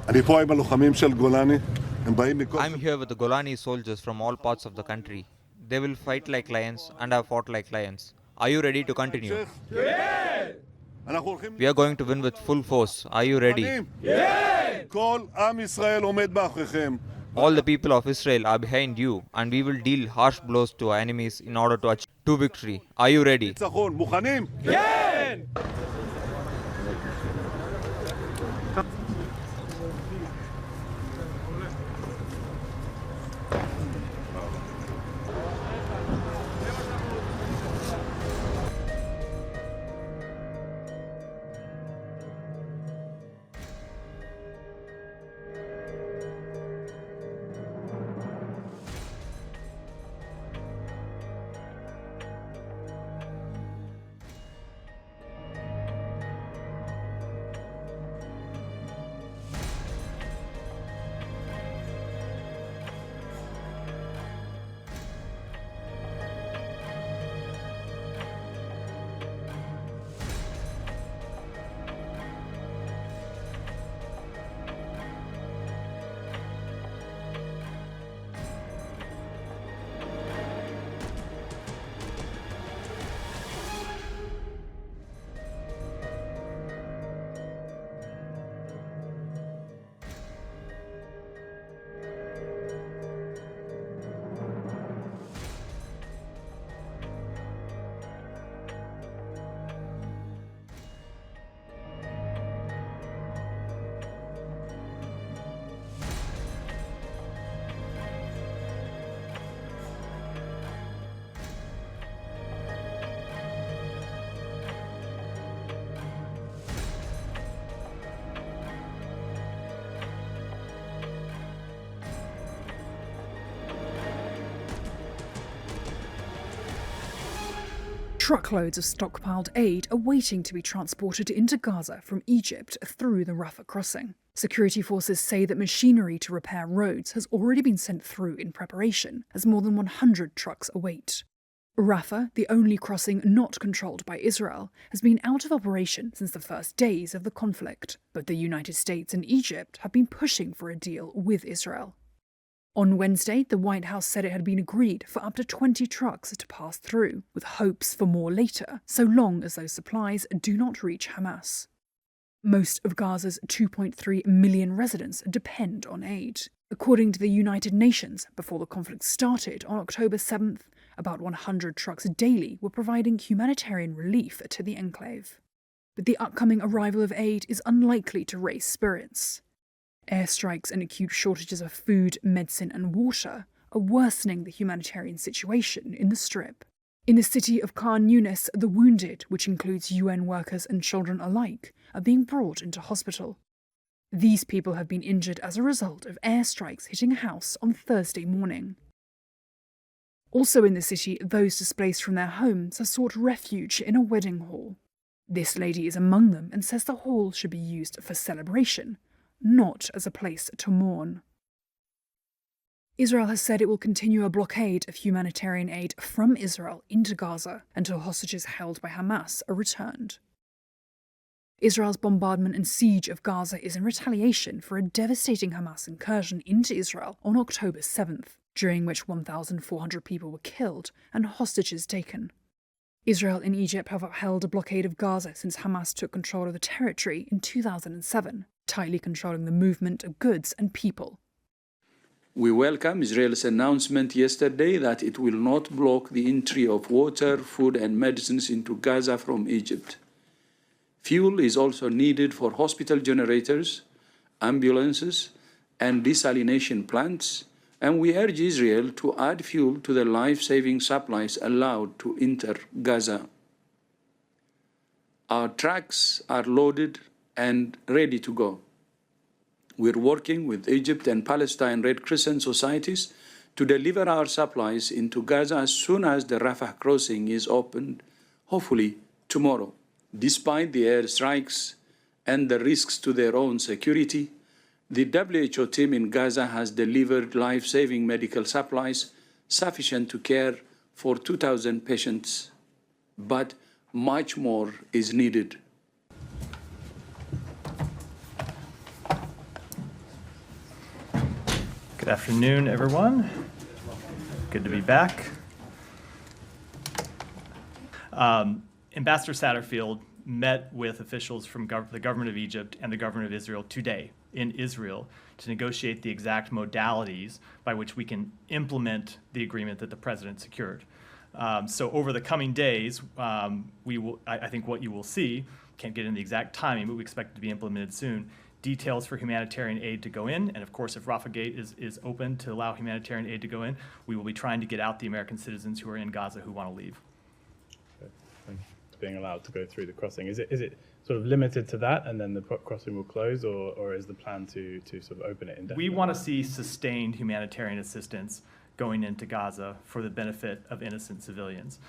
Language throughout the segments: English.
אני פה עם הלוחמים של גולני. הם באים מכל... I'm here with the Golani soldiers from all parts of the country. They will fight like lions and have fought like lions. Are you ready to continue? אנחנו הולכים... We are going to win with full force. Are you ready? כל עם ישראל עומד מאחוריכם. All the people of Israel are behind you, and we will deal harsh blows to our enemies in order to achieve victory. Are you ready? ניצחון, מוכנים? כן! Truckloads of stockpiled aid are waiting to be transported into Gaza from Egypt through the Rafah crossing. Security forces say that machinery to repair roads has already been sent through in preparation, as more than 100 trucks await. Rafah, the only crossing not controlled by Israel, has been out of operation since the first days of the conflict, but the United States and Egypt have been pushing for a deal with Israel. On Wednesday, the White House said it had been agreed for up to 20 trucks to pass through, with hopes for more later, so long as those supplies do not reach Hamas. Most of Gaza's 2.3 million residents depend on aid. According to the United Nations, before the conflict started on October 7th, about 100 trucks daily were providing humanitarian relief to the enclave. But the upcoming arrival of aid is unlikely to raise spirits. Airstrikes and acute shortages of food, medicine and water are worsening the humanitarian situation in the Strip. In the city of Khan Yunis, the wounded, which includes UN workers and children alike, are being brought into hospital. These people have been injured as a result of airstrikes hitting a house on Thursday morning. Also in the city, those displaced from their homes have sought refuge in a wedding hall. This lady is among them and says the hall should be used for celebration, not as a place to mourn. Israel has said it will continue a blockade of humanitarian aid from Israel into Gaza until hostages held by Hamas are returned. Israel's bombardment and siege of Gaza is in retaliation for a devastating Hamas incursion into Israel on October 7th, during which 1,400 people were killed and hostages taken. Israel and Egypt have upheld a blockade of Gaza since Hamas took control of the territory in 2007, tightly controlling the movement of goods and people. We welcome Israel's announcement yesterday that it will not block the entry of water, food and medicines into Gaza from Egypt. Fuel is also needed for hospital generators, ambulances, and desalination plants, and we urge Israel to add fuel to the life-saving supplies allowed to enter Gaza. Our trucks are loaded and ready to go. We're working with Egypt and Palestine Red Crescent societies to deliver our supplies into Gaza as soon as the Rafah crossing is opened, hopefully tomorrow. Despite the airstrikes and the risks to their own security, the WHO team in Gaza has delivered life-saving medical supplies sufficient to care for 2,000 patients, but much more is needed. Good afternoon, everyone. Good to be back. Ambassador Satterfield met with officials from the government of Egypt and the government of Israel today in Israel to negotiate the exact modalities by which we can implement the agreement that the president secured. So over the coming days, I think what you will see, can't get into the exact timing, but we expect it to be implemented soon, details for humanitarian aid to go in. And of course, if Rafah Gate is open to allow humanitarian aid to go in, we will be trying to get out the American citizens who are in Gaza who want to leave. Being allowed to go through the crossing. Is it sort of limited to that and then the crossing will close, or is the plan to sort of open it indefinitely? We want to see sustained humanitarian assistance going into Gaza for the benefit of innocent civilians.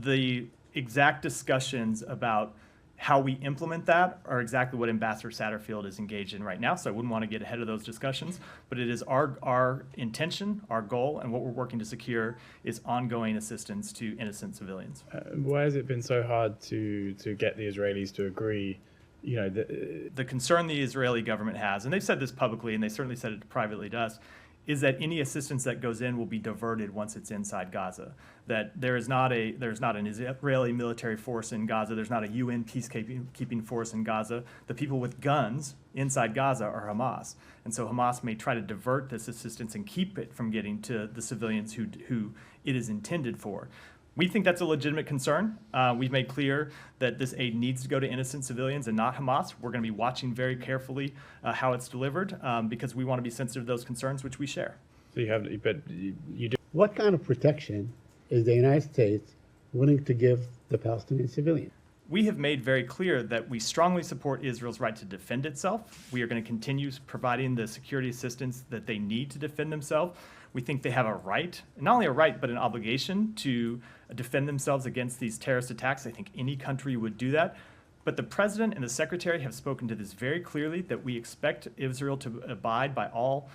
The exact discussions about how we implement that are exactly what Ambassador Satterfield is engaged in right now, so I wouldn't want to get ahead of those discussions, but it is our intention, our goal, and what we're working to secure is ongoing assistance to innocent civilians. Why has it been so hard to get the Israelis to agree? You know, the concern the Israeli government has, and they've said this publicly, and they certainly said it privately to us, is that any assistance that goes in will be diverted once it's inside Gaza. That there's not an Israeli military force in Gaza. There's not a UN peacekeeping force in Gaza. The people with guns inside Gaza are Hamas, and so Hamas may try to divert this assistance and keep it from getting to the civilians who it is intended for. We think that's a legitimate concern. We've made clear that this aid needs to go to innocent civilians and not Hamas. We're going to be watching very carefully how it's delivered because we want to be sensitive to those concerns, which we share. So you do. What kind of protection is the United States willing to give the Palestinian civilians? We have made very clear that we strongly support Israel's right to defend itself. We are going to continue providing the security assistance that they need to defend themselves. We think they have a right, not only a right, but an obligation to defend themselves against these terrorist attacks. I think any country would do that. But the president and the secretary have spoken to this very clearly, that we expect Israel to abide by all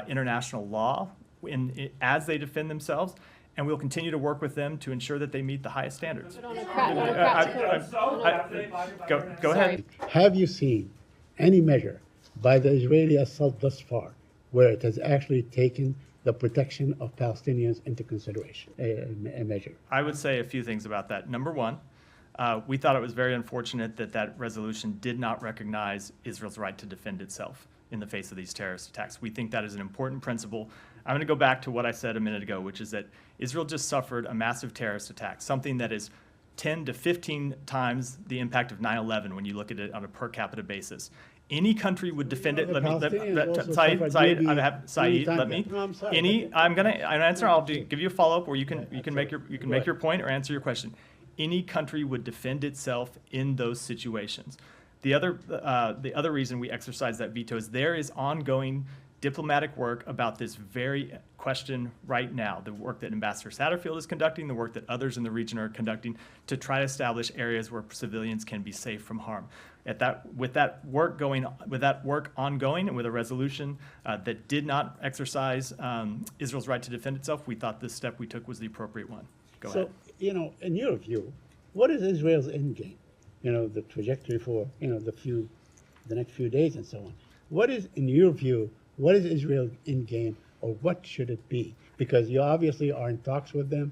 international law as they defend themselves. And we'll continue to work with them to ensure that they meet the highest standards. Go ahead. Have you seen any measure by the Israeli assault thus far where it has actually taken the protection of Palestinians into consideration, a measure? I would say a few things about that. Number one, we thought it was very unfortunate that that resolution did not recognize Israel's right to defend itself in the face of these terrorist attacks. We think that is an important principle. I'm going to go back to what I said a minute ago, which is that Israel just suffered a massive terrorist attack, something that is 10 to 15 times the impact of 9/11 when you look at it on a per capita basis. Any country would defend it. Let me, Saeed, let me. I'm going to answer. I'll give you a follow-up where you can make your point or answer your question. Any country would defend itself in those situations. The other reason we exercise that veto is there is ongoing diplomatic work about this very question right now, the work that Ambassador Satterfield is conducting, the work that others in the region are conducting to try to establish areas where civilians can be safe from harm. With that work ongoing and with a resolution that did not exercise Israel's right to defend itself, we thought this step we took was the appropriate one. Go ahead. So, in your view, what is Israel's end game? The trajectory for, the next few days and so on. What is, in your view, what is Israel's end game, or what should it be? Because you obviously are in talks with them.